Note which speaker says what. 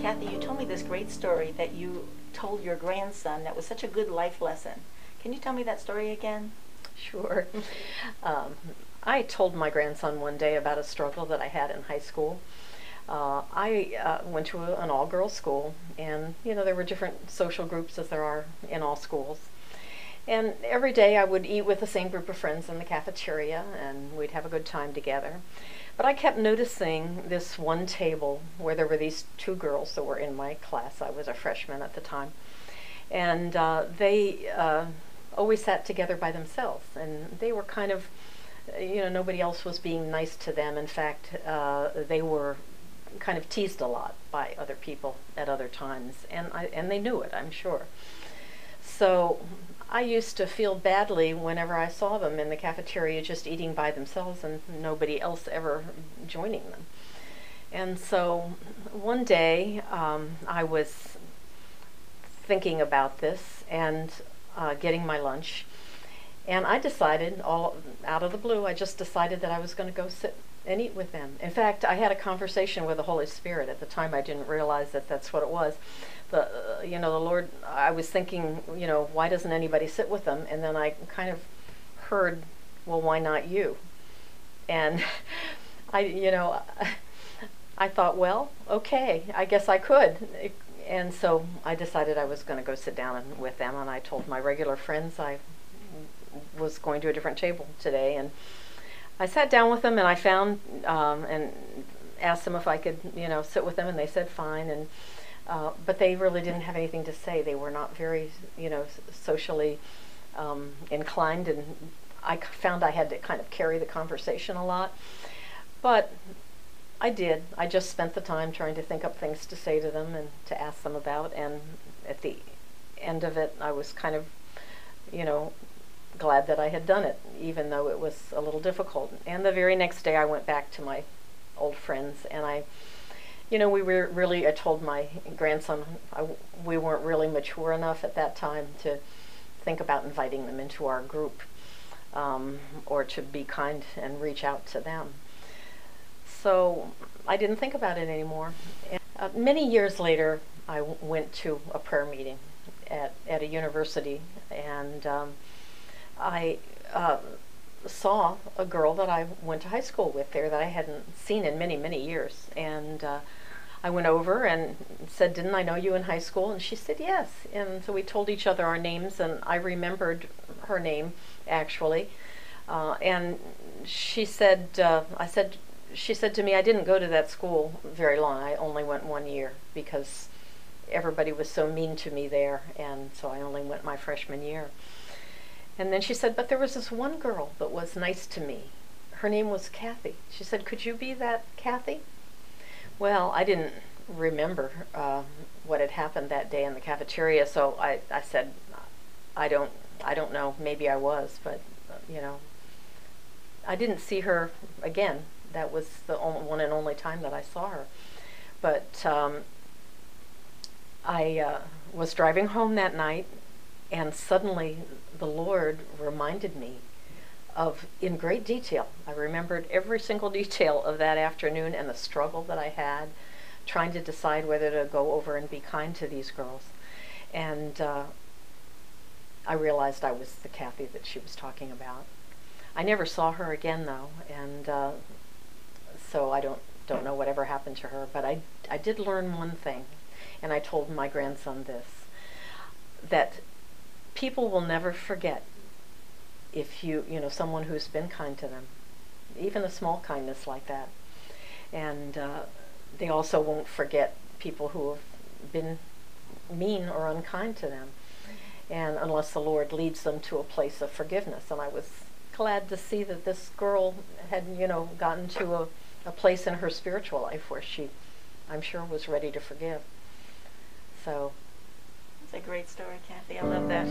Speaker 1: Kathy, you told me this great story that you told your grandson that was such a good life lesson. Can you tell me that story again?
Speaker 2: Sure. Um, I told my grandson one day about a struggle that I had in high school. I went to an all-girls school, and there were different social groups as there are in all schools. And every day I would eat with the same group of friends in the cafeteria, and we'd have a good time together. But I kept noticing this one table where there were these two girls that were in my class. I was a freshman at the time. And they always sat together by themselves. And they were kind of, nobody else was being nice to them. In fact, they were kind of teased a lot by other people at other times. And they knew it, I'm sure. So I used to feel badly whenever I saw them in the cafeteria just eating by themselves and nobody else ever joining them. And so one day I was thinking about this and getting my lunch, and I decided, all out of the blue, I just decided that I was going to go sit and eat with them. In fact, I had a conversation with the Holy Spirit. At the time I didn't realize that that's what it was. The Lord, I was thinking, why doesn't anybody sit with them? And then I kind of heard, well, why not you? And I thought, well, okay, I guess I could. And so I decided I was going to go sit down with them, and I told my regular friends I was going to a different table today. And I sat down with them, and I found and asked them if I could, sit with them, and they said fine. And but they really didn't have anything to say. They were not very, socially inclined, and I found I had to kind of carry the conversation a lot. But I did. I just spent the time trying to think up things to say to them and to ask them about. And at the end of it, I was kind of, glad that I had done it, even though it was a little difficult. And the very next day, I went back to my old friends, and I told my grandson we weren't really mature enough at that time to think about inviting them into our group or to be kind and reach out to them. So I didn't think about it anymore. And, many years later, I went to a prayer meeting at a university, and I saw a girl that I went to high school with there that I hadn't seen in many, many years. And I went over and said, didn't I know you in high school? And she said, yes. And so we told each other our names, and I remembered her name, actually. And she said, she said to me, I didn't go to that school very long. I only went 1 year because everybody was so mean to me there, and so I only went my freshman year. And then she said, but there was this one girl that was nice to me. Her name was Kathy. She said, could you be that Kathy? Well, I didn't remember what had happened that day in the cafeteria, so I said, I don't know. Maybe I was, but I didn't see her again. That was the one and only time that I saw her. But I was driving home that night, and suddenly the Lord reminded me of, in great detail, I remembered every single detail of that afternoon and the struggle that I had trying to decide whether to go over and be kind to these girls. And I realized I was the Kathy that she was talking about. I never saw her again, though, and so I don't know whatever happened to her. But I did learn one thing, and I told my grandson this, that people will never forget if someone who's been kind to them, even a small kindness like that. And they also won't forget people who have been mean or unkind to them, and unless the Lord leads them to a place of forgiveness. And I was glad to see that this girl had, gotten to a place in her spiritual life where she, I'm sure, was ready to forgive. So
Speaker 1: it's a great story, Kathy. I love that.